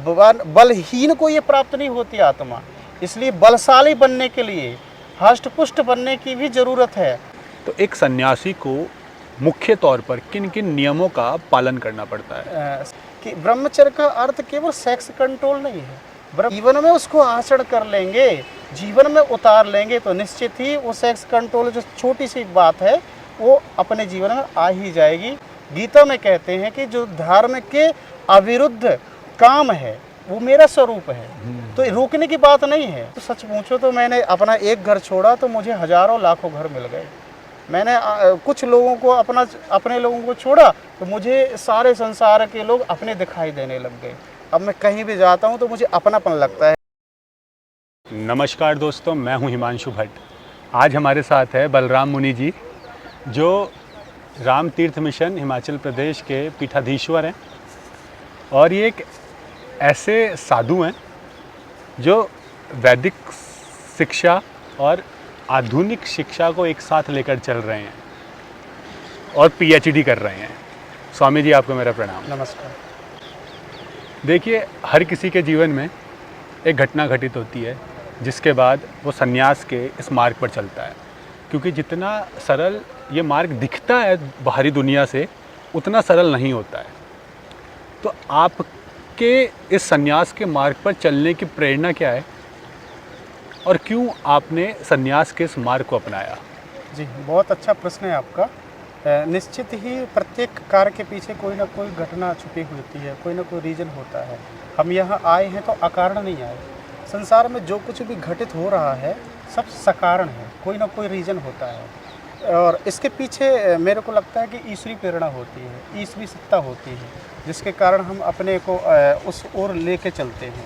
बलहीन को ये प्राप्त नहीं होती आत्मा। इसलिए बलशाली बनने के लिए, हष्ट पुष्ट बनने की भी ज़रूरत है। तो एक सन्यासी को मुख्य तौर पर किन किन नियमों का पालन करना पड़ता है? कि ब्रह्मचर्य का अर्थ केवल सेक्स कंट्रोल नहीं है। जीवन में उसको आचरण कर लेंगे, जीवन में उतार लेंगे तो निश्चित ही वो सेक्स कंट्रोल जो छोटी सी बात है वो अपने जीवन में आ ही जाएगी। गीता में कहते हैं कि जो धर्म के अविरुद्ध काम है वो मेरा स्वरूप है, तो रोकने की बात नहीं है। तो सच पूछो तो मैंने अपना एक घर छोड़ा तो मुझे हजारों लाखों घर मिल गए। मैंने कुछ लोगों को अपने लोगों को छोड़ा तो मुझे सारे संसार के लोग अपने दिखाई देने लग गए। अब मैं कहीं भी जाता हूँ तो मुझे अपनापन लगता है। नमस्कार दोस्तों, मैं हूं हिमांशु भट्ट। आज हमारे साथ है बलराम मुनि जी, जो राम तीर्थ मिशन हिमाचल प्रदेश के पीठाधीश्वर हैं। और ये एक ऐसे साधु हैं जो वैदिक शिक्षा और आधुनिक शिक्षा को एक साथ लेकर चल रहे हैं और पीएचडी कर रहे हैं। स्वामी जी, आपको मेरा प्रणाम। नमस्कार। देखिए, हर किसी के जीवन में एक घटना घटित होती है जिसके बाद वो सन्यास के इस मार्ग पर चलता है। क्योंकि जितना सरल ये मार्ग दिखता है बाहरी दुनिया से, उतना सरल नहीं होता है। तो आपके इस सन्यास के मार्ग पर चलने की प्रेरणा क्या है और क्यों आपने सन्यास के इस मार्ग को अपनाया? जी, बहुत अच्छा प्रश्न है आपका। निश्चित ही प्रत्येक कार्य के पीछे कोई ना कोई घटना छुपी होती है, कोई ना कोई रीज़न होता है। हम यहाँ आए हैं तो अकारण नहीं आए। संसार में जो कुछ भी घटित हो रहा है सब सकारण है, कोई ना कोई रीज़न होता है। और इसके पीछे मेरे को लगता है कि ईश्वरीय प्रेरणा होती है, ईश्वरीय सत्ता होती है, जिसके कारण हम अपने को उस ओर लेके चलते हैं।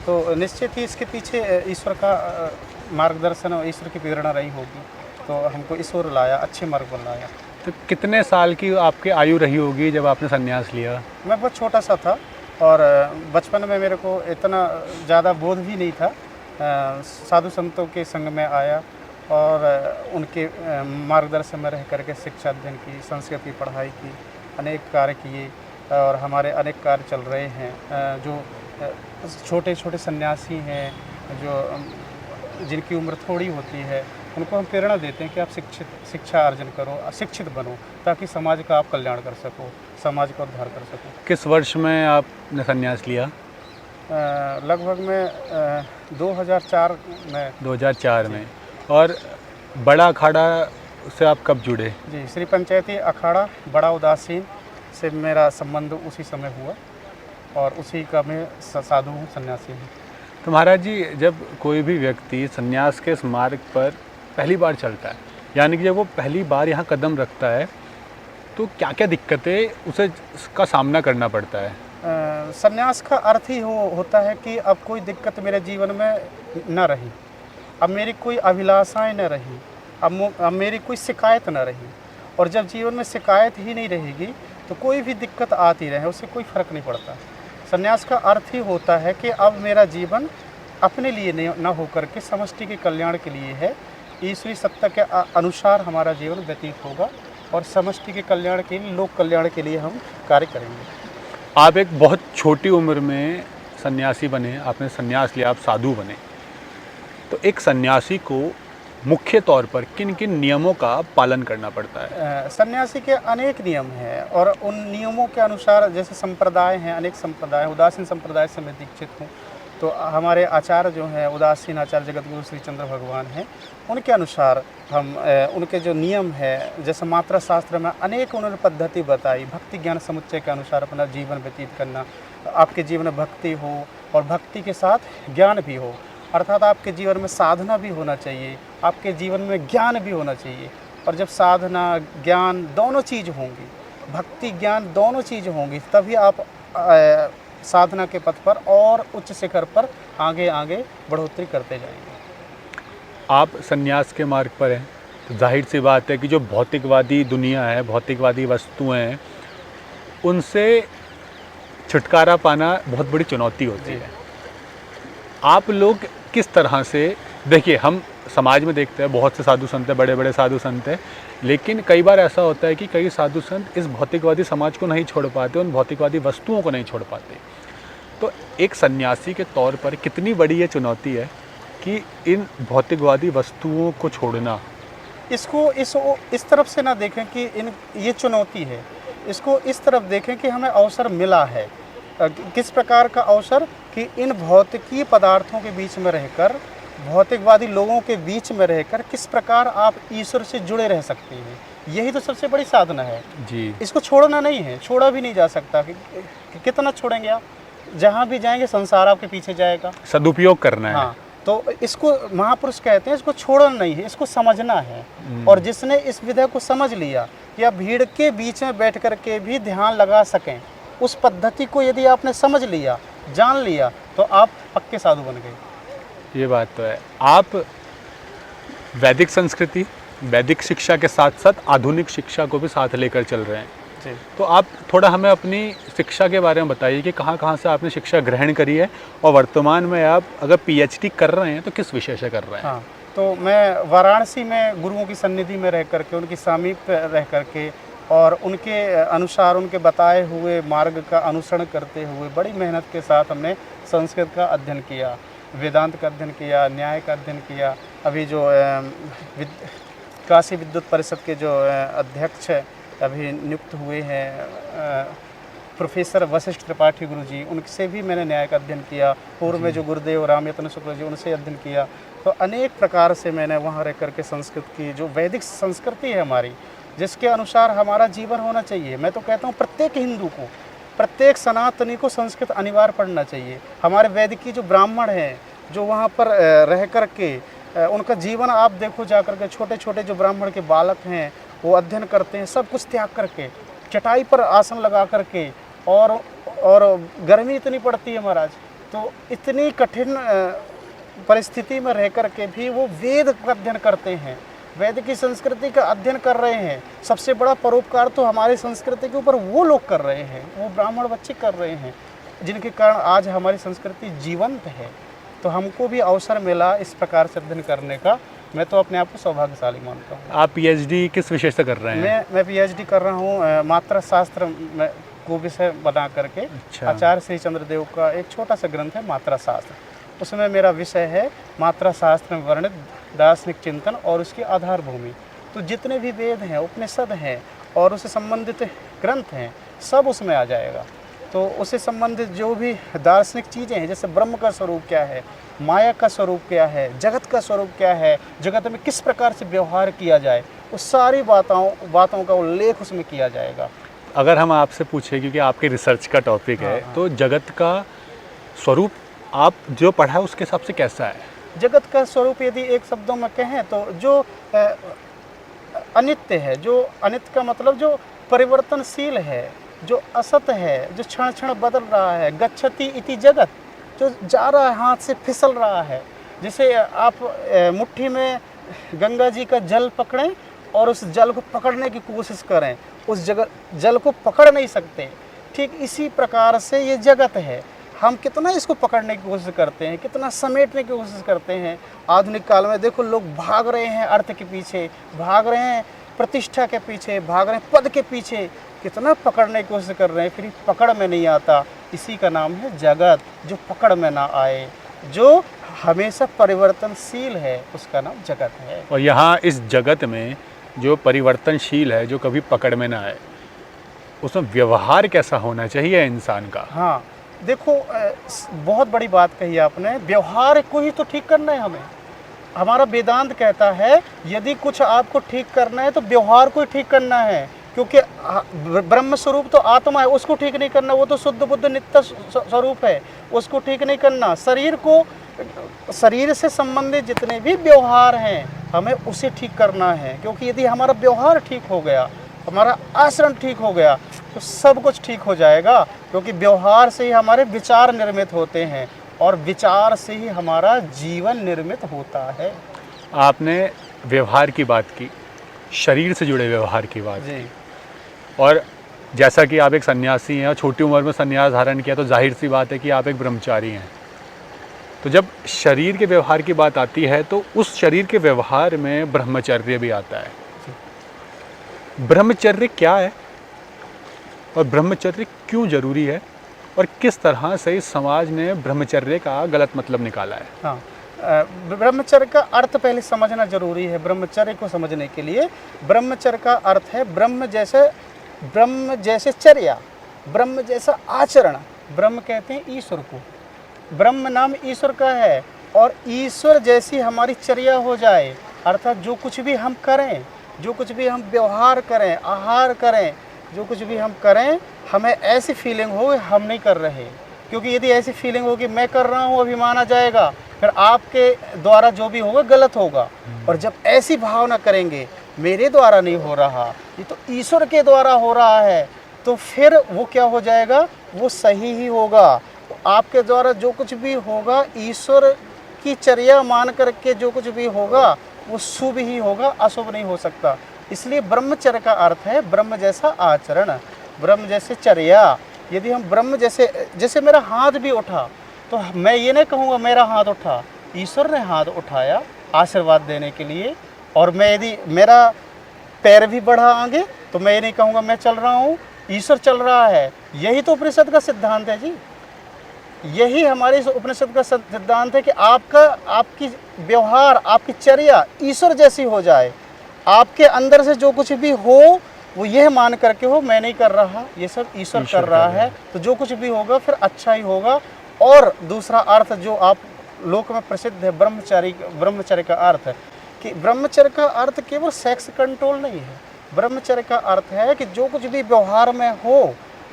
तो निश्चित ही इसके पीछे ईश्वर का मार्गदर्शन और ईश्वर की प्रेरणा रही होगी, तो हमको इस ओर लाया, अच्छे मार्ग पर लाया। तो कितने साल की आपकी आयु रही होगी जब आपने सन्यास लिया? मैं बहुत छोटा सा था और बचपन में मेरे को इतना ज़्यादा बोध भी नहीं था। साधु संतों के संग में आया और उनके मार्गदर्शन में रह करके शिक्षा अध्ययन की, संस्कृत की पढ़ाई की, अनेक कार्य किए और हमारे अनेक कार्य चल रहे हैं। जो छोटे छोटे सन्यासी हैं, जो जिनकी उम्र थोड़ी होती है, उनको हम प्रेरणा देते हैं कि आप शिक्षा अर्जन करो, शिक्षित बनो, ताकि समाज का आप कल्याण कर सको, समाज का उद्धार कर सको। किस वर्ष में आपने सन्यास लिया? लगभग में 2004 में। 2004 में। और बड़ा अखाड़ा से आप कब जुड़े? जी, श्री पंचायती अखाड़ा बड़ा उदासीन से मेरा संबंध उसी समय हुआ और उसी का मैं साधु हूँ, सन्यासी हूँ। तो महाराज जी, जब कोई भी व्यक्ति सन्यास के इस मार्ग पर पहली बार चलता है, यानी कि जब वो पहली बार यहाँ कदम रखता है, तो क्या क्या दिक्कतें उसे का सामना करना पड़ता है? सन्यास का अर्थ ही होता है कि अब कोई दिक्कत मेरे जीवन में न रही, अब मेरी कोई अभिलाषाएं न रही, अब मेरी कोई शिकायत न रही। और जब जीवन में शिकायत ही नहीं रहेगी तो कोई भी दिक्कत आती रहे, उससे कोई फ़र्क नहीं पड़ता। सन्यास का अर्थ ही होता है कि अब मेरा जीवन अपने लिए न होकर के समष्टि के कल्याण के लिए है। ईश्वरीय सत्ता के अनुसार हमारा जीवन व्यतीत होगा और समष्टि के कल्याण के लिए, लोक कल्याण के लिए हम कार्य करेंगे। आप एक बहुत छोटी उम्र में सन्यासी बने, आपने सन्यास लिया, आप साधु बने। तो एक सन्यासी को मुख्य तौर पर किन किन नियमों का पालन करना पड़ता है? सन्यासी के अनेक नियम हैं और उन नियमों के अनुसार, जैसे संप्रदाय हैं, अनेक संप्रदाय, उदासीन संप्रदाय से मैं दीक्षित हूँ। तो हमारे आचार्य जो हैं, उदासीन आचार्य जगतगुरु श्री चंद्र भगवान हैं, उनके अनुसार हम उनके जो नियम है, जैसे मात्रा शास्त्र में अनेक उन्होंने पद्धति बताई, भक्ति ज्ञान समुच्चय के अनुसार अपना जीवन व्यतीत करना। आपके जीवन में भक्ति हो और भक्ति के साथ ज्ञान भी हो, अर्थात आपके जीवन में साधना भी होना चाहिए, आपके जीवन में ज्ञान भी होना चाहिए। और जब साधना ज्ञान दोनों चीज़ होंगी, भक्ति ज्ञान दोनों चीज़ होंगी, तभी आप साधना के पथ पर और उच्च शिखर पर आगे आगे बढ़ोतरी करते जाएंगे। आप सन्यास के मार्ग पर हैं, तो जाहिर सी बात है कि जो भौतिकवादी दुनिया है, भौतिकवादी वस्तुएं हैं, उनसे छुटकारा पाना बहुत बड़ी चुनौती होती है। आप लोग किस तरह से, देखिए, हम समाज में देखते हैं बहुत से साधु संत हैं, बड़े बड़े साधु संत हैं, लेकिन कई बार ऐसा होता है कि कई साधु संत इस भौतिकवादी समाज को नहीं छोड़ पाते, उन भौतिकवादी वस्तुओं को नहीं छोड़ पाते। तो एक सन्यासी के तौर पर कितनी बड़ी ये चुनौती है कि इन भौतिकवादी वस्तुओं को छोड़ना। इसको इस तरफ से ना देखें कि ये चुनौती है, इसको इस तरफ देखें कि हमें अवसर मिला है। किस प्रकार का अवसर कि इन भौतिकी पदार्थों के बीच में रहकर, भौतिकवादी लोगों के बीच में रहकर किस प्रकार आप ईश्वर से जुड़े रह सकते हैं, यही तो सबसे बड़ी साधना है जी। इसको छोड़ना नहीं है, छोड़ा भी नहीं जा सकता कि कितना छोड़ेंगे आप, जहाँ भी जाएंगे संसार आपके पीछे जाएगा। सदुपयोग करना है। हाँ, तो इसको महापुरुष कहते हैं, इसको छोड़ना नहीं है, इसको समझना है। और जिसने इस विधि को समझ लिया कि आप भीड़ के बीच में बैठ कर के भी ध्यान लगा सकें, उस पद्धति को यदि आपने समझ लिया, जान लिया, तो आप पक्के साधु बन गए। ये बात तो है। आप वैदिक संस्कृति, वैदिक शिक्षा के साथ साथ आधुनिक शिक्षा को भी साथ लेकर चल रहे हैं। जी। तो आप थोड़ा हमें अपनी शिक्षा के बारे में बताइए कि कहाँ कहाँ से आपने शिक्षा ग्रहण करी है और वर्तमान में आप अगर पीएचडी कर रहे हैं तो किस विषय से कर रहे हैं? हाँ, तो मैं वाराणसी में गुरुओं की सन्निधि में रह करके, उनकी सामीप्य रह करके और उनके अनुसार, उनके बताए हुए मार्ग का अनुसरण करते हुए बड़ी मेहनत के साथ हमने संस्कृत का अध्ययन किया, वेदांत का अध्ययन किया, न्याय का अध्ययन किया। अभी जो काशी विद्युत परिषद के जो अध्यक्ष अभी नियुक्त हुए हैं प्रोफेसर वशिष्ठ त्रिपाठी गुरु जी, उनसे भी मैंने न्याय का अध्ययन किया। पूर्व में जो गुरुदेव रामयतन शुक्ल जी, उनसे अध्ययन किया। तो अनेक प्रकार से मैंने वहाँ रह करके संस्कृत की जो वैदिक संस्कृति है हमारी, जिसके अनुसार हमारा जीवन होना चाहिए। मैं तो कहता हूँ प्रत्येक हिंदू को, प्रत्येक सनातनी को संस्कृत अनिवार्य पढ़ना चाहिए। हमारे वैदिक की जो ब्राह्मण हैं, जो वहाँ पर रह करके उनका जीवन आप देखो जा करके, छोटे छोटे जो ब्राह्मण के बालक हैं वो अध्ययन करते हैं, सब कुछ त्याग करके, चटाई पर आसन लगा करके, और गर्मी इतनी पड़ती है महाराज, तो इतनी कठिन परिस्थिति में रह करके भी वो वेद का अध्ययन करते हैं, वेद की संस्कृति का अध्ययन कर रहे हैं। सबसे बड़ा परोपकार तो हमारी संस्कृति के ऊपर वो लोग कर रहे हैं, वो ब्राह्मण बच्चे कर रहे हैं, जिनके कारण आज हमारी संस्कृति जीवंत है। तो हमको भी अवसर मिला इस प्रकार से अध्ययन करने का। मैं तो अपने आप को सौभाग्यशाली मानता हूँ। आप पीएचडी किस विषय से कर रहे हैं? मैं पीएचडी कर रहा हूँ मात्रा शास्त्र को विषय बना करके। अच्छा। आचार्य श्री चंद्रदेव का एक छोटा सा ग्रंथ है मात्रा शास्त्र, उसमें मेरा विषय है मात्रा शास्त्र में वर्णित दार्शनिक चिंतन और उसकी आधार भूमि। तो जितने भी वेद हैं, उपनिषद हैं और उससे संबंधित ग्रंथ हैं, सब उसमें आ जाएगा। तो उससे संबंधित जो भी दार्शनिक चीज़ें हैं, जैसे ब्रह्म का स्वरूप क्या है, माया का स्वरूप क्या है, जगत का स्वरूप क्या है, जगत में किस प्रकार से व्यवहार किया जाए, उस सारी बातों का उल्लेख उसमें किया जाएगा। अगर हम आपसे पूछें, क्योंकि आपके रिसर्च का टॉपिक है, तो जगत का स्वरूप आप जो पढ़ा है उसके हिसाब से कैसा है? जगत का स्वरूप यदि एक शब्दों में कहें तो जो अनित्य है, जो अनित्य का मतलब जो परिवर्तनशील है, जो असत है, जो क्षण क्षण बदल रहा है, गच्छति इति जगत, जो जा रहा है, हाथ से फिसल रहा है। जैसे आप मुट्ठी में गंगा जी का जल पकड़ें और उस जल को पकड़ने की कोशिश करें, उस जल को पकड़ नहीं सकते। ठीक इसी प्रकार से ये जगत है, हम कितना इसको पकड़ने की कोशिश करते हैं, कितना समेटने की कोशिश करते हैं। आधुनिक काल में देखो लोग भाग रहे हैं अर्थ के पीछे, भाग रहे हैं प्रतिष्ठा के पीछे, भाग रहे हैं पद के पीछे, कितना पकड़ने की कोशिश कर रहे हैं, फिर पकड़ में नहीं आता। इसी का नाम है जगत। जो पकड़ में ना आए, जो हमेशा परिवर्तनशील है, उसका नाम जगत है। और यहाँ इस जगत में जो परिवर्तनशील है, जो कभी पकड़ में ना आए, उसमें व्यवहार कैसा होना चाहिए इंसान का? हाँ देखो, बहुत बड़ी बात कही आपने। व्यवहार को ही तो ठीक करना है हमें। हमारा वेदांत कहता है यदि कुछ आपको ठीक करना है तो व्यवहार को ही ठीक करना है, क्योंकि ब्रह्म स्वरूप तो आत्मा है, उसको ठीक नहीं करना, वो तो शुद्ध बुद्ध नित्य स्वरूप है, उसको ठीक नहीं करना। शरीर से संबंधित जितने भी व्यवहार हैं हमें उसे ठीक करना है, क्योंकि यदि हमारा व्यवहार ठीक हो गया, हमारा आचरण ठीक हो गया, तो सब कुछ ठीक हो जाएगा। क्योंकि व्यवहार से ही हमारे विचार निर्मित होते हैं और विचार से ही हमारा जीवन निर्मित होता है। आपने व्यवहार की बात की, शरीर से जुड़े व्यवहार की बात जी। और जैसा कि आप एक सन्यासी हैं और छोटी उम्र में सन्यास धारण किया, तो जाहिर सी बात है कि आप एक ब्रह्मचारी हैं। तो जब शरीर के व्यवहार की बात आती है तो उस शरीर के व्यवहार में ब्रह्मचर्य भी आता है। ब्रह्मचर्य क्या है और ब्रह्मचर्य क्यों जरूरी है और किस तरह से इस समाज ने ब्रह्मचर्य का गलत मतलब निकाला है। हाँ, ब्रह्मचर्य का अर्थ पहले समझना जरूरी है। ब्रह्मचर्य को समझने के लिए ब्रह्मचर्य का अर्थ है ब्रह्म जैसे चर्या, ब्रह्म जैसा आचरण। ब्रह्म कहते हैं ईश्वर को, ब्रह्म नाम ईश्वर का है, और ईश्वर जैसी हमारी चर्या हो जाए, अर्थात जो कुछ भी हम करें, जो कुछ भी हम व्यवहार करें, आहार करें, जो कुछ भी हम करें, हमें ऐसी फीलिंग हो हम नहीं कर रहे। क्योंकि यदि ऐसी फीलिंग होगी मैं कर रहा हूँ, अभिमान आ जाएगा, फिर आपके द्वारा जो भी होगा गलत होगा। और जब ऐसी भावना करेंगे मेरे द्वारा नहीं हो रहा, ये तो ईश्वर के द्वारा हो रहा है, तो फिर वो क्या हो जाएगा, वो सही ही होगा। आपके द्वारा जो कुछ भी होगा, ईश्वर की चर्या मान करके जो कुछ भी होगा वो शुभ ही होगा, अशुभ नहीं हो सकता। इसलिए ब्रह्मचर्य का अर्थ है ब्रह्म जैसा आचरण, ब्रह्म जैसे चर्या। यदि हम ब्रह्म जैसे मेरा हाथ भी उठा, तो मैं ये नहीं कहूँगा मेरा हाथ उठा, ईश्वर ने हाथ उठाया आशीर्वाद देने के लिए। और मैं यदि मेरा पैर भी बढ़ा आगे, तो मैं ये नहीं कहूँगा मैं चल रहा हूँ, ईश्वर चल रहा है। यही तो उपनिषद का सिद्धांत है जी, यही हमारे इस उपनिषद का सिद्धांत है कि आपकी व्यवहार, आपकी चर्या ईश्वर जैसी हो जाए। आपके अंदर से जो कुछ भी हो वो यह मान करके हो मैं नहीं कर रहा, ये सब ईश्वर कर रहा है, तो जो कुछ भी होगा फिर अच्छा ही होगा। और दूसरा अर्थ जो आप लोक में प्रसिद्ध है ब्रह्मचर्य का अर्थ है कि ब्रह्मचर्य का अर्थ केवल सेक्स कंट्रोल नहीं है। ब्रह्मचर्य का अर्थ है कि जो कुछ भी व्यवहार में हो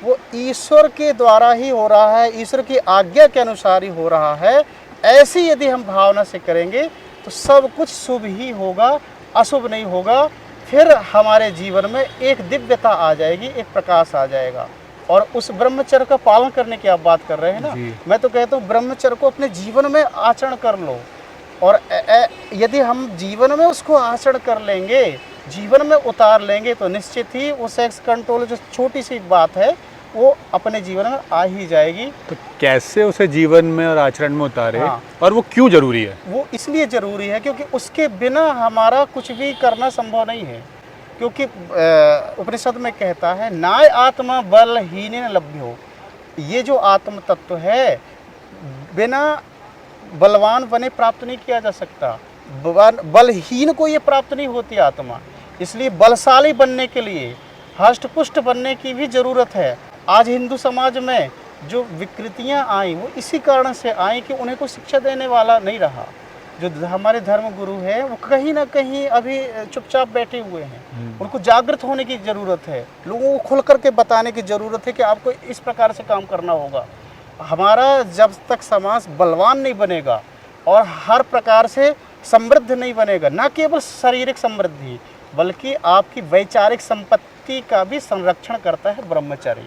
वो ईश्वर के द्वारा ही हो रहा है, ईश्वर की आज्ञा के अनुसार ही हो रहा है। ऐसी यदि हम भावना से करेंगे तो सब कुछ शुभ ही होगा, अशुभ नहीं होगा। फिर हमारे जीवन में एक दिव्यता आ जाएगी, एक प्रकाश आ जाएगा। और उस ब्रह्मचर्य का पालन करने की आप बात कर रहे हैं ना, मैं तो कहता हूँ ब्रह्मचर्य को अपने जीवन में आचरण कर लो। और यदि हम जीवन में उसको आचरण कर लेंगे, जीवन में उतार लेंगे, तो निश्चित ही वो सेक्स कंट्रोल जो छोटी सी बात है वो अपने जीवन में आ ही जाएगी। तो कैसे उसे जीवन में और आचरण में उतारे? हाँ। और वो क्यों जरूरी है? वो इसलिए ज़रूरी है क्योंकि उसके बिना हमारा कुछ भी करना संभव नहीं है। क्योंकि उपनिषद में कहता है नाय आत्मा बलहीन लभ्यो, ये जो आत्म तत्व है बिना बलवान बने प्राप्त नहीं किया जा सकता। बलहीन को ये प्राप्त नहीं होती आत्मा। इसलिए बलशाली बनने के लिए, हष्ट पुष्ट बनने की भी ज़रूरत है। आज हिंदू समाज में जो विकृतियां आई वो इसी कारण से आई कि उन्हें कोई शिक्षा देने वाला नहीं रहा। जो हमारे धर्म गुरु हैं वो कहीं ना कहीं अभी चुपचाप बैठे हुए हैं। उनको जागृत होने की ज़रूरत है, लोगों को खुल करके बताने की ज़रूरत है कि आपको इस प्रकार से काम करना होगा। हमारा जब तक समाज बलवान नहीं बनेगा और हर प्रकार से समृद्ध नहीं बनेगा, न केवल शारीरिक समृद्धि बल्कि आपकी वैचारिक संपत्ति का भी संरक्षण करता है ब्रह्मचर्य।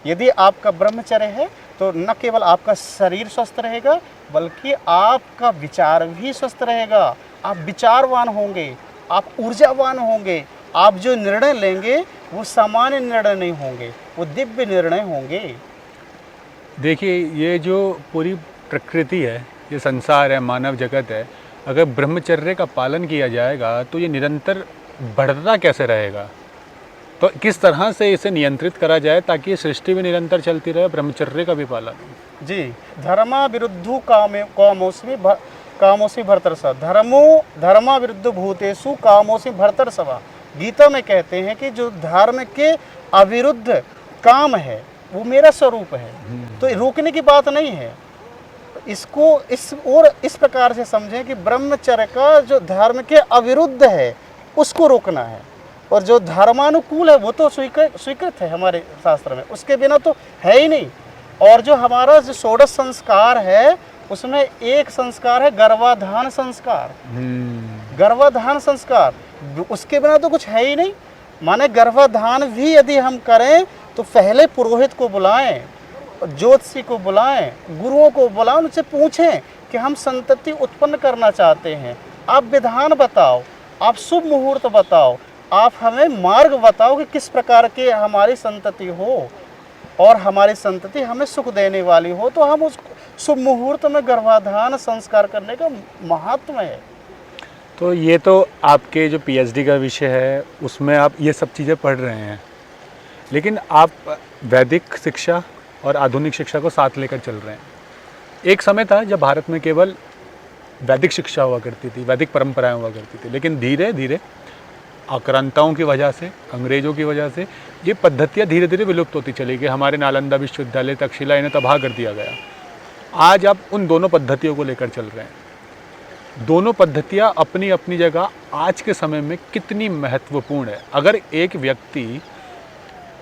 यदि आपका ब्रह्मचर्य है तो न केवल आपका शरीर स्वस्थ रहेगा बल्कि आपका विचार भी स्वस्थ रहेगा। आप विचारवान होंगे, आप ऊर्जावान होंगे, आप जो निर्णय लेंगे वो सामान्य निर्णय नहीं होंगे, वो दिव्य निर्णय होंगे। देखिए, ये जो पूरी प्रकृति है, ये संसार है, मानव जगत है, अगर ब्रह्मचर्य का पालन किया जाएगा तो ये निरंतर बढ़ता कैसे रहेगा? तो किस तरह से इसे नियंत्रित करा जाए ताकि ये सृष्टि भी निरंतर चलती रहे, ब्रह्मचर्य का भी पालन? जी, धर्मा विरुद्धु कामोसी भर्तर्षभ, धर्मा विरुद्ध भूतेषु कामोसी भर्तर्षभ। गीता में कहते हैं कि जो धर्म के अविरुद्ध काम है वो मेरा स्वरूप है, तो रोकने की बात नहीं है। इसको इस प्रकार से समझें कि ब्रह्मचर्य का जो धर्म के अविरुद्ध है उसको रोकना है, और जो धर्मानुकूल है वो तो स्वीकृत है हमारे शास्त्र में, उसके बिना तो है ही नहीं। और जो हमारा जो षोडश संस्कार है उसमें एक संस्कार है गर्भाधान संस्कार। गर्भाधान संस्कार, उसके बिना तो कुछ है ही नहीं। माने गर्भाधान भी यदि हम करें तो पहले पुरोहित को बुलाएं, ज्योतिषी को बुलाएं, गुरुओं को बुलाएं, उनसे पूछें कि हम संतति उत्पन्न करना चाहते हैं, आप विधान बताओ, आप शुभ मुहूर्त बताओ, आप हमें मार्ग बताओ कि किस प्रकार के हमारी संतति हो और हमारी संतति हमें सुख देने वाली हो, तो हम उस शुभ मुहूर्त में गर्भाधान संस्कार करने का महत्व है। तो ये तो आपके जो पीएचडी का विषय है उसमें आप ये सब चीज़ें पढ़ रहे हैं, लेकिन आप वैदिक शिक्षा और आधुनिक शिक्षा को साथ लेकर चल रहे हैं। एक समय था जब भारत में केवल वैदिक शिक्षा हुआ करती थी, वैदिक परंपराएं हुआ करती थी, लेकिन धीरे धीरे आक्रांताओं की वजह से, अंग्रेज़ों की वजह से ये पद्धतियाँ धीरे धीरे विलुप्त होती चली गई। हमारे नालंदा विश्वविद्यालय, तक्षशिला, इन्हें तबाह कर दिया गया। आज आप उन दोनों पद्धतियों को लेकर चल रहे हैं। दोनों पद्धतियाँ अपनी अपनी जगह आज के समय में कितनी महत्वपूर्ण है। अगर एक व्यक्ति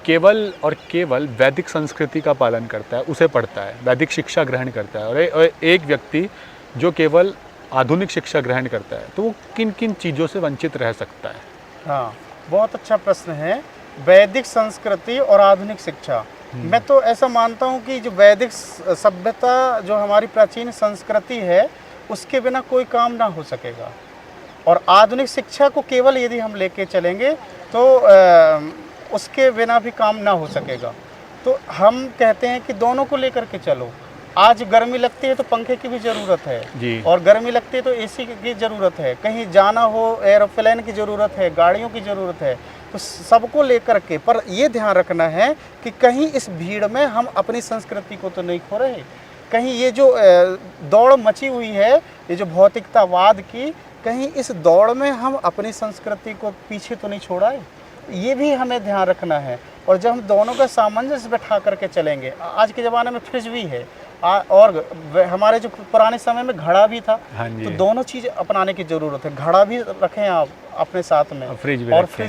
केवल और केवल वैदिक संस्कृति का पालन करता है, उसे पढ़ता है, वैदिक शिक्षा ग्रहण करता है, और एक व्यक्ति जो केवल आधुनिक शिक्षा ग्रहण करता है, तो वो किन किन चीज़ों से वंचित रह सकता है? हाँ, बहुत अच्छा प्रश्न है। वैदिक संस्कृति और आधुनिक शिक्षा, मैं तो ऐसा मानता हूँ कि जो वैदिक सभ्यता, जो हमारी प्राचीन संस्कृति है, उसके बिना कोई काम ना हो सकेगा। और आधुनिक शिक्षा को केवल यदि हम लेके चलेंगे तो उसके बिना भी काम ना हो सकेगा। तो हम कहते हैं कि दोनों को लेकर के चलो। आज गर्मी लगती है तो पंखे की भी ज़रूरत है जी। और गर्मी लगती है तो एसी की ज़रूरत है, कहीं जाना हो एरोप्लेन की ज़रूरत है, गाड़ियों की ज़रूरत है। तो सबको लेकर के, पर ये ध्यान रखना है कि कहीं इस भीड़ में हम अपनी संस्कृति को तो नहीं खो रहे। कहीं ये जो दौड़ मची हुई है, ये जो भौतिकतावाद की, कहीं इस दौड़ में हम अपनी संस्कृति को पीछे तो नहीं छोड़ा है। ये भी हमें ध्यान रखना है। और जब हम दोनों का सामंजस्य बैठा करके चलेंगे, आज के ज़माने में फ्रिज भी है और हमारे जो पुराने समय में घड़ा भी था, तो दोनों चीज़ अपनाने की ज़रूरत है। घड़ा भी रखें आप अपने साथ में, फ्रिज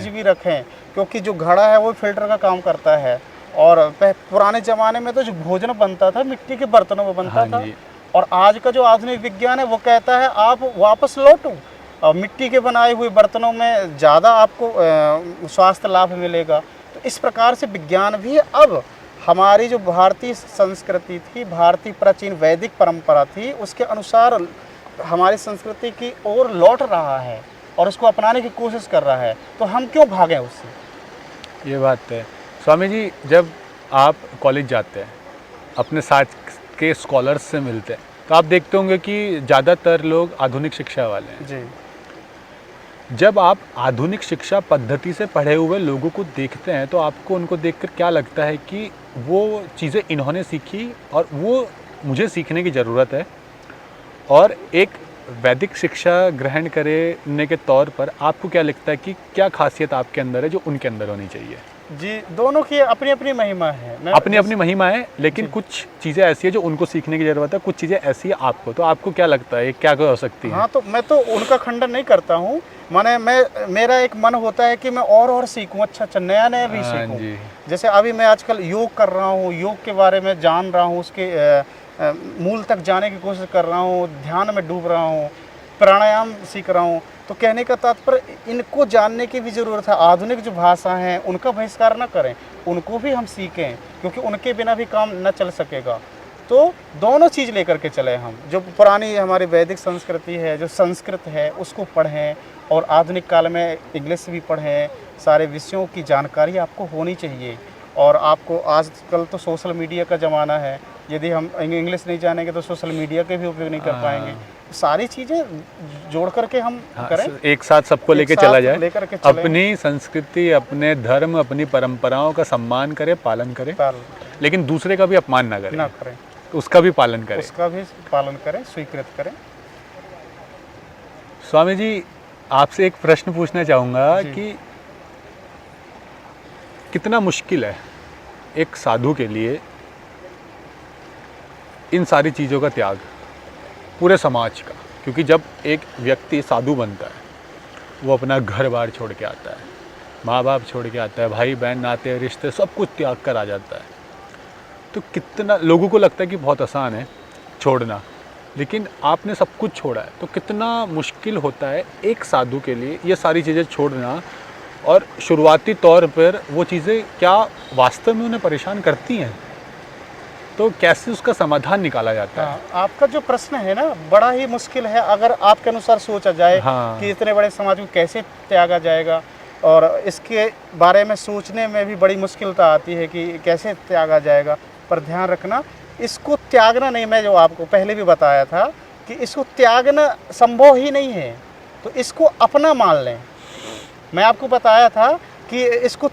भी रखें, क्योंकि जो घड़ा है वो फिल्टर का काम करता है। और पुराने ज़माने में तो जो भोजन बनता था मिट्टी के बर्तनों में बनता था, और आज का जो आधुनिक विज्ञान है वो कहता है आप वापस लौटो, और मिट्टी के बनाए हुए बर्तनों में ज़्यादा आपको स्वास्थ्य लाभ मिलेगा। तो इस प्रकार से विज्ञान भी अब हमारी जो भारतीय संस्कृति थी, भारतीय प्राचीन वैदिक परंपरा थी, उसके अनुसार हमारी संस्कृति की ओर लौट रहा है और उसको अपनाने की कोशिश कर रहा है। तो हम क्यों भागें उससे? ये बात है। स्वामी जी, जब आप कॉलेज जाते हैं, अपने साथ के स्कॉलर्स से मिलते हैं, तो आप देखते होंगे कि ज़्यादातर लोग आधुनिक शिक्षा वाले हैं। जी। जब आप आधुनिक शिक्षा पद्धति से पढ़े हुए लोगों को देखते हैं, तो आपको उनको देखकर क्या लगता है कि वो चीज़ें इन्होंने सीखी और वो मुझे सीखने की ज़रूरत है? और एक वैदिक शिक्षा ग्रहण करने के तौर पर आपको क्या लगता है कि क्या खासियत आपके अंदर है जो उनके अंदर होनी चाहिए? जी, दोनों की अपनी अपनी महिमा है। अपनी अपनी महिमा है, लेकिन कुछ चीज़ें ऐसी है जो उनको सीखने की ज़रूरत है, कुछ चीज़ें ऐसी है आपको। तो आपको क्या लगता है क्या हो सकती है? हाँ, तो मैं तो उनका खंडन नहीं करता हूँ। माने मेरा एक मन होता है कि मैं और सीखूँ, अच्छा नया नया भी सीखूँ। जैसे अभी मैं आजकल योग कर रहा हूँ, योग के बारे में जान रहा हूँ, उसके मूल तक जाने की कोशिश कर रहा हूँ, ध्यान में डूब रहा हूँ, प्राणायाम सीख रहा हूँ। तो कहने का तात्पर्य इनको जानने की भी ज़रूरत है। आधुनिक जो भाषा हैं उनका बहिष्कार न करें, उनको भी हम सीखें, क्योंकि उनके बिना भी काम न चल सकेगा। तो दोनों चीज़ लेकर के चले हम। जो पुरानी हमारी वैदिक संस्कृति है, जो संस्कृत है, उसको पढ़ें, और आधुनिक काल में इंग्लिश भी पढ़ें। सारे विषयों की जानकारी आपको होनी चाहिए। और आपको आजकल तो सोशल मीडिया का ज़माना है, यदि हम इंग्लिश नहीं जानेंगे तो सोशल मीडिया के भी उपयोग नहीं कर पाएंगे। सारी चीज़ें जोड़ करके हम करें, एक साथ सबको लेके चला जाए, लेकर के चलें। अपनी संस्कृति, अपने धर्म, अपनी परंपराओं का सम्मान करें, पालन करें, लेकिन दूसरे का भी अपमान ना करें, उसका भी पालन करें, स्वीकृत करें। स्वामी जी, आपसे एक प्रश्न पूछना चाहूँगा कि कितना मुश्किल है एक साधु के लिए इन सारी चीज़ों का त्याग, पूरे समाज का? क्योंकि जब एक व्यक्ति साधु बनता है, वो अपना घर बार छोड़ के आता है, माँ बाप छोड़ के आता है, भाई बहन, नाते रिश्ते, सब कुछ त्याग कर आ जाता है। तो कितना लोगों को लगता है कि बहुत आसान है छोड़ना, लेकिन आपने सब कुछ छोड़ा है, तो कितना मुश्किल होता है एक साधु के लिए ये सारी चीज़ें छोड़ना। और शुरुआती तौर पर वो चीज़ें क्या वास्तव में उन्हें परेशान करती हैं, तो कैसे उसका समाधान निकाला जाता है? आपका जो प्रश्न है ना, बड़ा ही मुश्किल है। अगर आपके अनुसार सोचा जाए कि इतने बड़े समाज को कैसे त्यागा जाएगा, और इसके बारे में सोचने में भी बड़ी मुश्किलता आती है कि कैसे त्यागा जाएगा। पर ध्यान रखना, इसको त्यागना नहीं, मैं जो आपको पहले भी बताया था कि इसको त्यागना संभव ही नहीं है, तो इसको अपना मान लें। मैं आपको बताया था कि इसको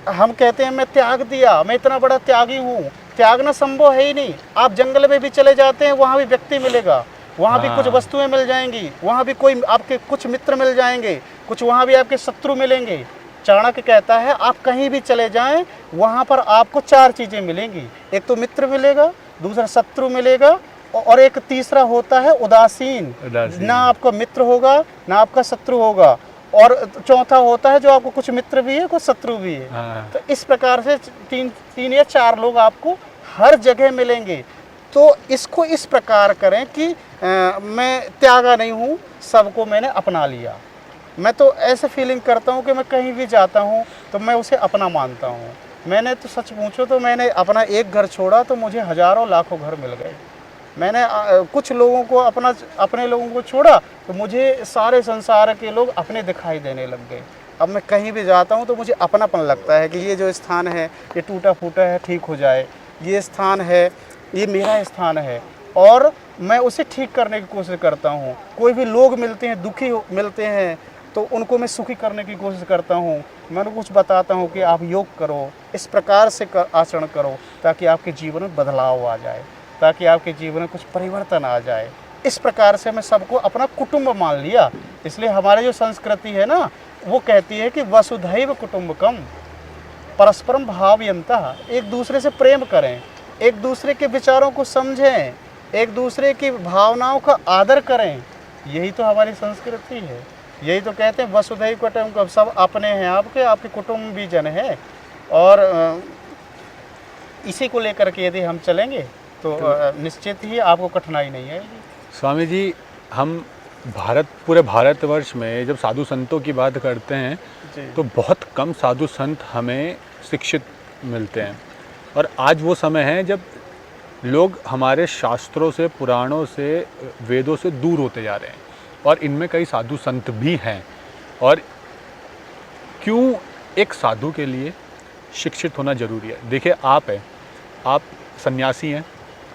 हम कहते हैं मैं त्याग दिया, मैं इतना बड़ा त्यागी हूँ, त्यागना संभव है ही नहीं। आप जंगल में भी चले जाते हैं, वहाँ भी व्यक्ति मिलेगा, वहाँ भी कुछ वस्तुएं मिल जाएंगी, वहाँ भी कोई आपके कुछ मित्र मिल जाएंगे, कुछ वहाँ भी आपके शत्रु मिलेंगे। चाणक्य कहता है आप कहीं भी चले जाएं, वहाँ पर आपको 4 चीज़ें मिलेंगी। एक तो मित्र मिलेगा, दूसरा शत्रु मिलेगा, और एक तीसरा होता है उदासीन। ना आपका मित्र होगा ना आपका शत्रु होगा, और चौथा होता है जो आपको कुछ मित्र भी है कुछ शत्रु भी है। तो इस प्रकार से 3 या 4 लोग आपको हर जगह मिलेंगे। तो इसको इस प्रकार करें कि मैं त्यागा नहीं हूँ, सबको मैंने अपना लिया। मैं तो ऐसे फीलिंग करता हूँ कि मैं कहीं भी जाता हूँ तो मैं उसे अपना मानता हूँ। मैंने तो सच पूछो तो मैंने अपना एक घर छोड़ा तो मुझे हज़ारों लाखों घर मिल गए। मैंने कुछ लोगों को अपने लोगों को छोड़ा तो मुझे सारे संसार के लोग अपने दिखाई देने लग गए। अब मैं कहीं भी जाता हूँ तो मुझे अपनापन लगता है कि ये जो स्थान है ये टूटा फूटा है, ठीक हो जाए। ये स्थान है, ये मेरा स्थान है, और मैं उसे ठीक करने की कोशिश करता हूँ। कोई भी लोग मिलते हैं, दुखी मिलते हैं, तो उनको मैं सुखी करने की कोशिश करता हूँ। मैं उनको कुछ बताता हूँ कि आप योग करो, इस प्रकार से आचरण करो, ताकि आपके जीवन में बदलाव आ जाए, ताकि आपके जीवन में कुछ परिवर्तन आ जाए। इस प्रकार से मैं सबको अपना कुटुंब मान लिया। इसलिए हमारी जो संस्कृति है ना, वो कहती है कि वसुधैव कुटुंबकम, परस्परम भावयन्तः, एक दूसरे से प्रेम करें, एक दूसरे के विचारों को समझें, एक दूसरे की भावनाओं का आदर करें। यही तो हमारी संस्कृति है। यही तो कहते हैं वसुधैव कुटुंबकम, सब अपने हैं आपके कुटुंब भी जन है। और इसी को लेकर के यदि हम चलेंगे तो निश्चित ही आपको कठिनाई नहीं आएगी। स्वामी जी, हम पूरे भारतवर्ष में जब साधु संतों की बात करते हैं तो बहुत कम साधु संत हमें शिक्षित मिलते हैं। और आज वो समय है जब लोग हमारे शास्त्रों से, पुराणों से, वेदों से दूर होते जा रहे हैं, और इनमें कई साधु संत भी हैं। और क्यों एक साधु के लिए शिक्षित होना ज़रूरी है? देखिए, आप सन्यासी हैं,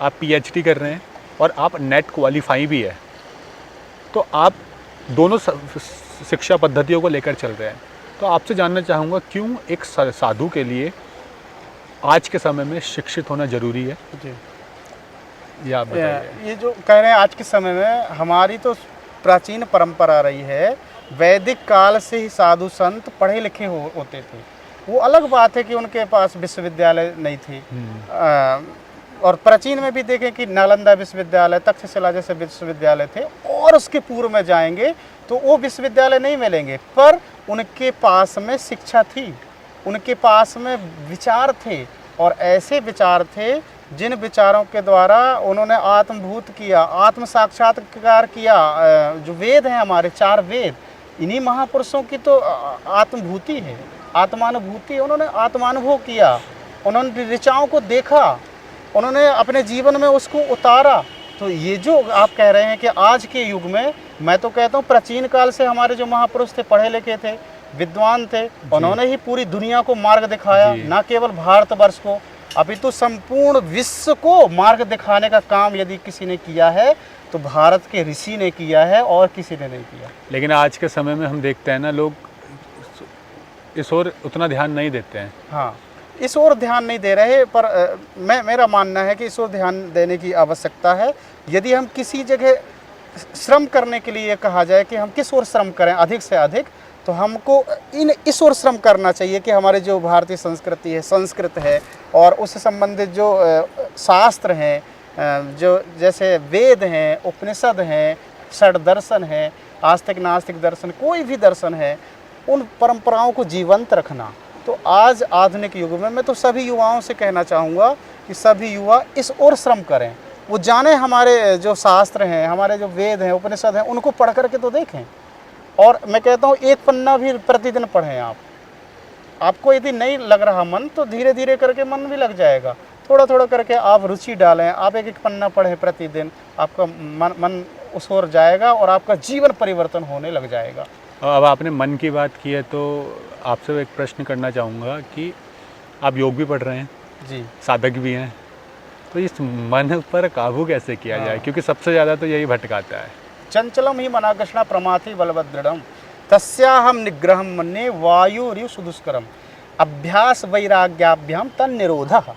आप पीएचडी कर रहे हैं, और आप नेट क्वालिफाई भी है, तो आप दोनों शिक्षा पद्धतियों को लेकर चल रहे हैं। तो आपसे जानना चाहूँगा, क्यों एक साधु के लिए आज के समय में शिक्षित होना ज़रूरी है? जी, ये आप बताइए। ये जो कह रहे हैं आज के समय में, हमारी तो प्राचीन परंपरा रही है, वैदिक काल से ही साधु संत पढ़े लिखे होते थे। वो अलग बात है कि उनके पास विश्वविद्यालय नहीं थे। और प्राचीन में भी देखें कि नालंदा विश्वविद्यालय, तक्षशिला जैसे विश्वविद्यालय थे, और उसके पूर्व में जाएंगे तो वो विश्वविद्यालय नहीं मिलेंगे, पर उनके पास में शिक्षा थी, उनके पास में विचार थे, और ऐसे विचार थे जिन विचारों के द्वारा उन्होंने आत्मभूत किया, आत्म साक्षात्कार किया। जो वेद हैं हमारे 4 वेद, इन्हीं महापुरुषों की तो आत्मभूति है, आत्मानुभूति है। उन्होंने आत्मानुभव किया, उन्होंने ऋचाओं को देखा, उन्होंने अपने जीवन में उसको उतारा। तो ये जो आप कह रहे हैं कि आज के युग में, मैं तो कहता हूँ प्राचीन काल से हमारे जो महापुरुष थे, पढ़े लिखे थे, विद्वान थे, उन्होंने ही पूरी दुनिया को मार्ग दिखाया, ना केवल भारतवर्ष को, अभी तो संपूर्ण विश्व को मार्ग दिखाने का काम यदि किसी ने किया है तो भारत के ऋषि ने किया है, और किसी ने नहीं किया। लेकिन आज के समय में हम देखते हैं ना, लोग इस ओर उतना ध्यान नहीं देते हैं। हाँ, इस ओर ध्यान नहीं दे रहे, पर मेरा मानना है कि इस ओर ध्यान देने की आवश्यकता है। यदि हम किसी जगह श्रम करने के लिए कहा जाए कि हम किस ओर श्रम करें अधिक से अधिक, तो हमको इस ओर श्रम करना चाहिए कि हमारे जो भारतीय संस्कृति है, संस्कृत है, और उससे संबंधित जो शास्त्र हैं, जो जैसे वेद हैं, उपनिषद हैं, षड दर्शन है, आस्तिक नास्तिक दर्शन, कोई भी दर्शन है, उन परंपराओं को जीवंत रखना। तो आज आधुनिक युग में मैं तो सभी युवाओं से कहना चाहूँगा कि सभी युवा इस ओर श्रम करें। वो जाने हमारे जो शास्त्र हैं, हमारे जो वेद हैं, उपनिषद हैं, उनको पढ़ करके तो देखें। और मैं कहता हूँ 1 पन्ना भी प्रतिदिन पढ़ें आप। आपको यदि नहीं लग रहा मन, तो धीरे धीरे करके मन भी लग जाएगा। थोड़ा थोड़ा करके आप रुचि डालें, आप 1 पन्ना पढ़ें प्रतिदिन, आपका मन उस ओर जाएगा और आपका जीवन परिवर्तन होने लग जाएगा। अब आपने मन की बात की है तो आपसे एक प्रश्न करना चाहूँगा कि आप योग भी पढ़ रहे हैं जी, साधक भी हैं, तो इस मन पर काबू कैसे किया जाए? क्योंकि सबसे ज़्यादा तो यही भटकाता है। चंचलम ही मनाकृष्णा प्रमाथि बलवदृढ़म तस्याहम निग्रहम मन्ये वायुरिव सुदुष्करम अभ्यास वैराग्याभ्याम तन निरोधः।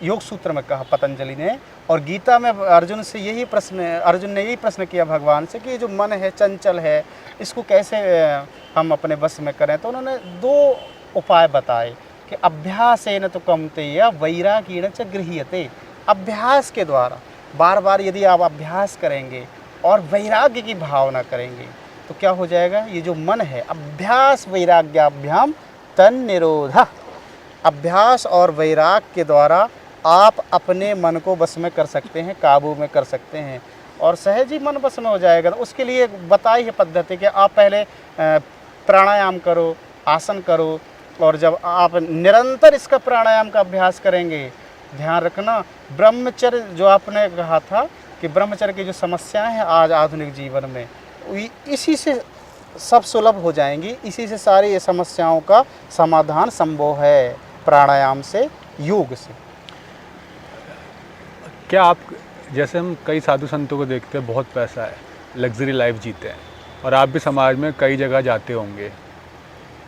योग सूत्र में कहा पतंजलि ने, और गीता में अर्जुन ने यही प्रश्न किया भगवान से कि ये जो मन है चंचल है, इसको कैसे हम अपने बस में करें। तो उन्होंने 2 उपाय बताए कि अभ्यासेन तो कौन्तेय वैराग्येण च गृह्यते। अभ्यास के द्वारा बार बार यदि आप अभ्यास करेंगे और वैराग्य की भावना करेंगे तो क्या हो जाएगा, ये जो मन है अभ्यास वैराग्याभ्याम तन निरोध। अभ्यास और वैराग के द्वारा आप अपने मन को बस में कर सकते हैं, काबू में कर सकते हैं और सहज ही मन बस में हो जाएगा। तो उसके लिए बताई है पद्धति कि आप पहले प्राणायाम करो, आसन करो, और जब आप निरंतर इसका प्राणायाम का अभ्यास करेंगे, ध्यान रखना ब्रह्मचर्य जो आपने कहा था कि ब्रह्मचर्य की जो समस्याएं हैं आज आधुनिक जीवन में, इसी से सब सुलभ हो जाएंगी, इसी से सारी ये समस्याओं का समाधान संभव है, प्राणायाम से, योग से। क्या आप, जैसे हम कई साधु संतों को देखते हैं, बहुत पैसा है, लग्जरी लाइफ जीते हैं, और आप भी समाज में कई जगह जाते होंगे,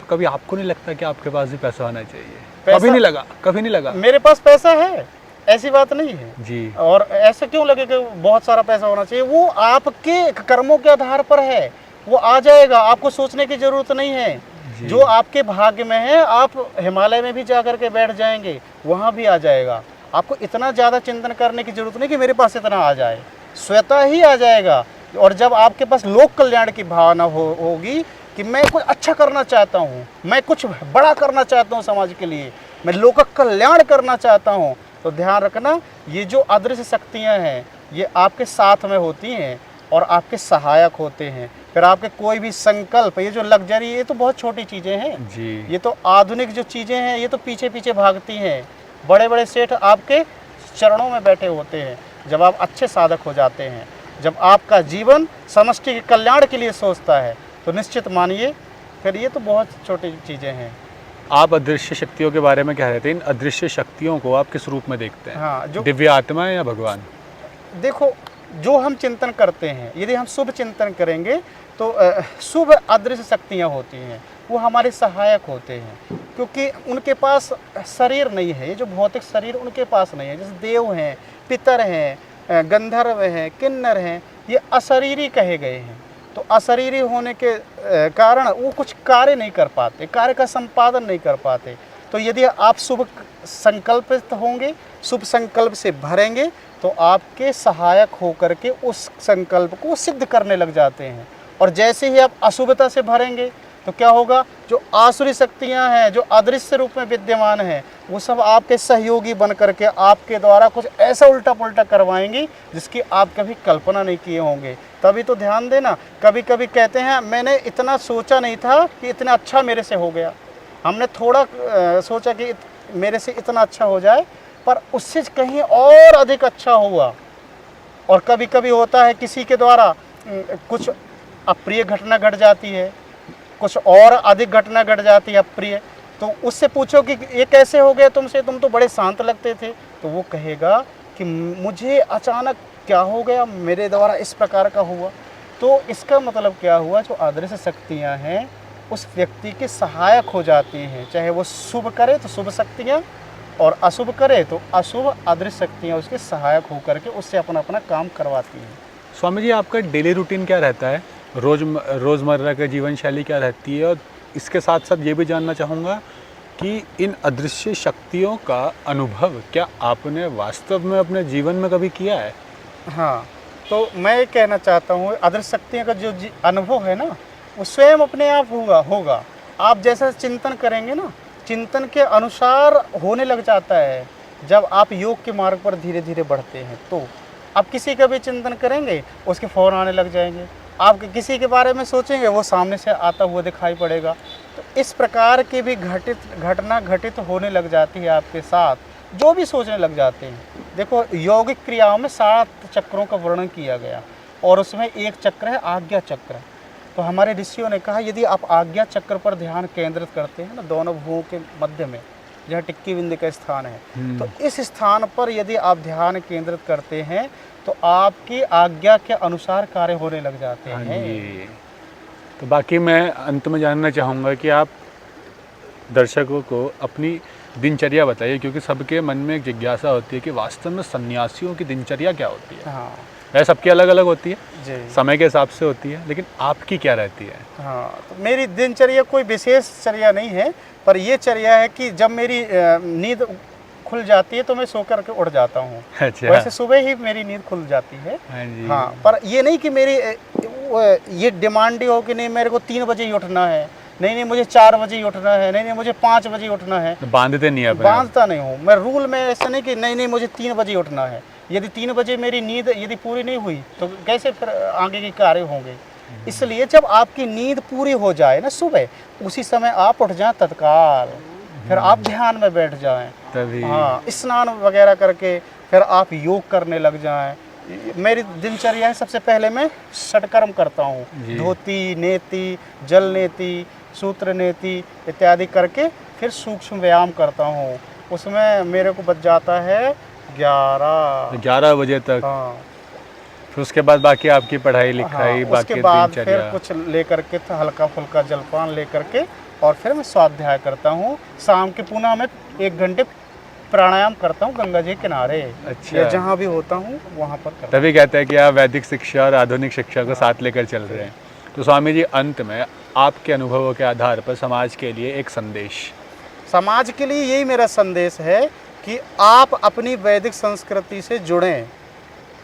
तो कभी आपको नहीं लगता कि आपके पास भी पैसा होना चाहिए? कभी नहीं लगा? कभी नहीं लगा? मेरे पास पैसा है, ऐसी बात नहीं है जी। और ऐसे क्यों लगे कि बहुत सारा पैसा होना चाहिए? वो आपके कर्मों के आधार पर है, वो आ जाएगा, आपको सोचने की जरूरत नहीं है। जो आपके भाग्य में है, आप हिमालय में भी जा करके बैठ जाएंगे, वहाँ भी आ जाएगा। आपको इतना ज़्यादा चिंतन करने की जरूरत नहीं कि मेरे पास इतना आ जाए, स्वतः ही आ जाएगा। और जब आपके पास लोक कल्याण की भावना होगी कि मैं कुछ अच्छा करना चाहता हूँ, मैं कुछ बड़ा करना चाहता हूँ समाज के लिए, मैं लोक कल्याण करना चाहता हूँ, तो ध्यान रखना ये जो अदृश्य शक्तियाँ हैं ये आपके साथ में होती हैं और आपके सहायक होते हैं। फिर आपके कोई भी संकल्प, ये जो लग्जरी, ये तो बहुत छोटी चीज़ें हैं जी। ये तो आधुनिक जो चीज़ें हैं ये तो पीछे पीछे भागती हैं। बड़े बड़े सेठ आपके चरणों में बैठे होते हैं जब आप अच्छे साधक हो जाते हैं। जब आपका जीवन समष्टि के कल्याण के लिए सोचता है तो निश्चित मानिए फिर ये तो बहुत छोटी चीज़ें हैं। आप अदृश्य शक्तियों के बारे में कह रहे थे, इन अदृश्य शक्तियों को आप किस रूप में देखते हैं? हाँ, जो दिव्य आत्मा है या भगवान? देखो, जो हम चिंतन करते हैं, यदि हम शुभ चिंतन करेंगे तो शुभ अदृश्य शक्तियाँ होती हैं, वो हमारे सहायक होते हैं, क्योंकि उनके पास शरीर नहीं है। ये जो भौतिक शरीर उनके पास नहीं है, जैसे देव हैं, पितर हैं, गंधर्व हैं, किन्नर हैं, ये अशरीरी कहे गए हैं। तो अशरीरी होने के कारण वो कुछ कार्य नहीं कर पाते, कार्य का संपादन नहीं कर पाते। तो यदि आप शुभ संकल्पित होंगे, शुभ संकल्प से भरेंगे, तो आपके सहायक होकर के उस संकल्प को सिद्ध करने लग जाते हैं। और जैसे ही आप अशुभता से भरेंगे तो क्या होगा, जो आसुरी शक्तियां हैं, जो अदृश्य रूप में विद्यमान हैं, वो सब आपके सहयोगी बन करके आपके द्वारा कुछ ऐसा उल्टा पुल्टा करवाएंगी जिसकी आप कभी कल्पना नहीं किए होंगे। तभी तो ध्यान देना, कभी कभी कहते हैं मैंने इतना सोचा नहीं था कि इतना अच्छा मेरे से हो गया, हमने थोड़ा सोचा कि मेरे से इतना अच्छा हो जाए, पर उससे कहीं और अधिक अच्छा हुआ। और कभी कभी होता है किसी के द्वारा कुछ अप्रिय घटना घट जाती है, कुछ और अधिक घटना घट जाती है अप्रिय, तो उससे पूछो कि ये कैसे हो गया तुमसे, तुम तो बड़े शांत लगते थे, तो वो कहेगा कि मुझे अचानक क्या हो गया, मेरे द्वारा इस प्रकार का हुआ। तो इसका मतलब क्या हुआ, जो अदृश्य शक्तियाँ हैं उस व्यक्ति के सहायक हो जाती हैं, चाहे वो शुभ करे तो शुभ शक्तियाँ और अशुभ करे तो अशुभ अदृश्य शक्तियाँ उसके सहायक होकर के उससे अपना अपना काम करवाती हैं। स्वामी जी, आपका डेली रूटीन क्या रहता है? रोज़मर्रा का जीवन शैली क्या रहती है? और इसके साथ साथ ये भी जानना चाहूँगा कि इन अदृश्य शक्तियों का अनुभव क्या आपने वास्तव में अपने जीवन में कभी किया है? हाँ, तो मैं ये कहना चाहता हूँ, अदृश्य शक्तियों का जो अनुभव है ना, वो स्वयं अपने आप होगा। आप जैसा चिंतन करेंगे ना, चिंतन के अनुसार होने लग जाता है। जब आप योग के मार्ग पर धीरे धीरे बढ़ते हैं तो आप किसी का भी चिंतन करेंगे, उसके फ़ौरन आने लग जाएंगे। आप किसी के बारे में सोचेंगे, वो सामने से आता हुआ दिखाई पड़ेगा। तो इस प्रकार की भी घटना घटित होने लग जाती है आपके साथ, जो भी सोचने लग जाते हैं। देखो, यौगिक क्रियाओं में 7 चक्रों का वर्णन किया गया और उसमें एक चक्र है आज्ञा चक्र। तो हमारे ऋषियों ने कहा, यदि आप आज्ञा चक्र पर ध्यान केंद्रित करते हैं ना, दोनों भुवों के मध्य में जहाँ टिक्की बिंदी का स्थान है, तो इस स्थान पर यदि आप ध्यान केंद्रित करते हैं तो आपकी आज्ञा के अनुसार कार्य होने लग जाते हैं। तो बाकी मैं अंत में जानना चाहूँगा कि आप दर्शकों को अपनी दिनचर्या बताइए, क्योंकि सबके मन में एक जिज्ञासा होती है कि वास्तव में सन्यासियों की दिनचर्या क्या होती है। हाँ वह सबकी अलग अलग होती है, जी। समय के हिसाब से होती है, लेकिन आपकी क्या रहती है? हाँ, तो मेरी दिनचर्या कोई विशेष चर्या नहीं है, पर ये चर्या है कि जब मेरी नींद खुल जाती है तो मैं सो कर के उठ जाता हूँ। अच्छा। वैसे सुबह ही मेरी नींद खुल जाती है। हाँ जी। हाँ, पर ये नहीं कि मेरी ये डिमांड ही हो कि नहीं मेरे को 3 बजे ही उठना है, नहीं मुझे 4 बजे ही उठना है, नहीं मुझे 5 बजे ही उठना है। तो बांधते नहीं आप? बांधता नहीं हूँ मैं रूल में, ऐसा नहीं कि नहीं मुझे 3 बजे ही उठना है। यदि 3 बजे मेरी नींद यदि पूरी नहीं हुई तो कैसे फिर आगे के कार्य होंगे। इसलिए जब आपकी नींद पूरी हो जाए ना सुबह, उसी समय आप उठ जाएं तत्काल, फिर आप ध्यान में बैठ जाएं। तभी। हाँ, स्नान वगैरह करके फिर आप योग करने लग जाएं। मेरी दिनचर्या है, सबसे पहले मैं षटकर्म करता हूँ, धोती, नेति, जल नेति, सूत्र नेति इत्यादि करके फिर सूक्ष्म व्यायाम करता हूँ। उसमें मेरे को बच जाता है 11 बजे तक। हाँ। फिर उसके बाद बाकी आपकी पढ़ाई लिखाई, हाँ, बाकी उसके बाद दिनचर्या। फिर कुछ लेकर के हल्का फुल्का जलपान लेकर के और फिर मैं स्वाध्याय करता हूँ। शाम के पुनः मैं 1 घंटे प्राणायाम करता हूँ गंगा जी के किनारे। अच्छा। या जहाँ भी होता हूँ वहाँ पर करता तभी कहते हैं कि आप वैदिक शिक्षा और आधुनिक शिक्षा को साथ लेकर चल रहे हैं। तो स्वामी जी, अंत में आपके अनुभवों के आधार पर समाज के लिए एक संदेश। समाज के लिए यही मेरा संदेश है कि आप अपनी वैदिक संस्कृति से जुड़ें,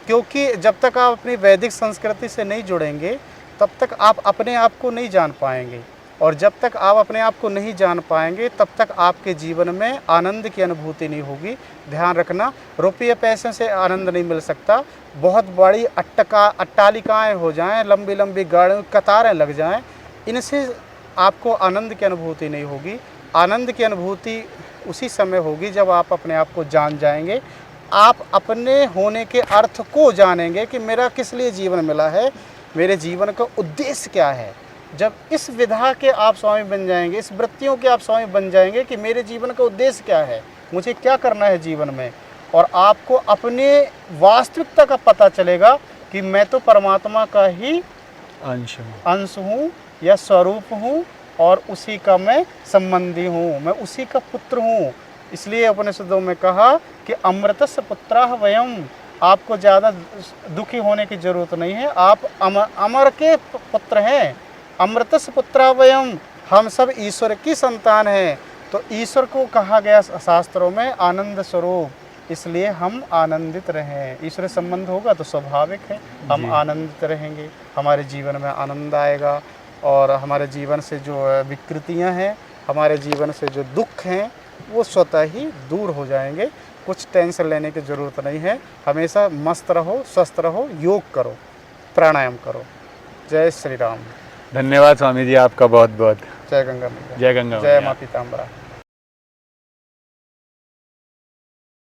क्योंकि जब तक आप अपनी वैदिक संस्कृति से नहीं जुड़ेंगे तब तक आप अपने आप को नहीं जान पाएंगे, और जब तक आप अपने आप को नहीं जान पाएंगे तब तक आपके जीवन में आनंद की अनुभूति नहीं होगी। ध्यान रखना, रुपये पैसे से आनंद नहीं मिल सकता। बहुत बड़ी अट्टालिकाएँ हो जाएं, लंबी लंबी गाड़ियों कतारें लग जाएं, इनसे आपको आनंद की अनुभूति नहीं होगी। आनंद की अनुभूति उसी समय होगी जब आप अपने आप को जान जाएंगे, आप अपने होने के अर्थ को जानेंगे कि मेरा किस लिए जीवन मिला है, मेरे जीवन का उद्देश्य क्या है। जब इस विधा के आप स्वामी बन जाएंगे, इस वृत्तियों के आप स्वामी बन जाएंगे कि मेरे जीवन का उद्देश्य क्या है, मुझे क्या करना है जीवन में, और आपको अपने वास्तविकता का पता चलेगा कि मैं तो परमात्मा का ही अंश हूँ या स्वरूप हूँ, और उसी का मैं संबंधी हूँ, मैं उसी का पुत्र हूँ। इसलिए उपनिषदों में कहा कि अमृतस्य पुत्राः वयम्, आपको ज़्यादा दुखी होने की ज़रूरत नहीं है, आप अमर के पुत्र हैं। अमृतस्य पुत्राः वयम्, हम सब ईश्वर की संतान हैं। तो ईश्वर को कहा गया शास्त्रों में आनंद स्वरूप, इसलिए हम आनंदित रहें। ईश्वर संबंध होगा तो स्वाभाविक है हम आनंदित रहेंगे, हमारे जीवन में आनंद आएगा, और हमारे जीवन से जो विकृतियां हैं, हमारे जीवन से जो दुख हैं, वो स्वतः ही दूर हो जाएंगे। कुछ टेंशन लेने की ज़रूरत नहीं है। हमेशा मस्त रहो, स्वस्थ रहो, योग करो, प्राणायाम करो। जय श्री राम। धन्यवाद स्वामी जी, आपका बहुत बहुत। जय गंगा मैया, जय गंगा जय मैया। माँ पीताम्बरा।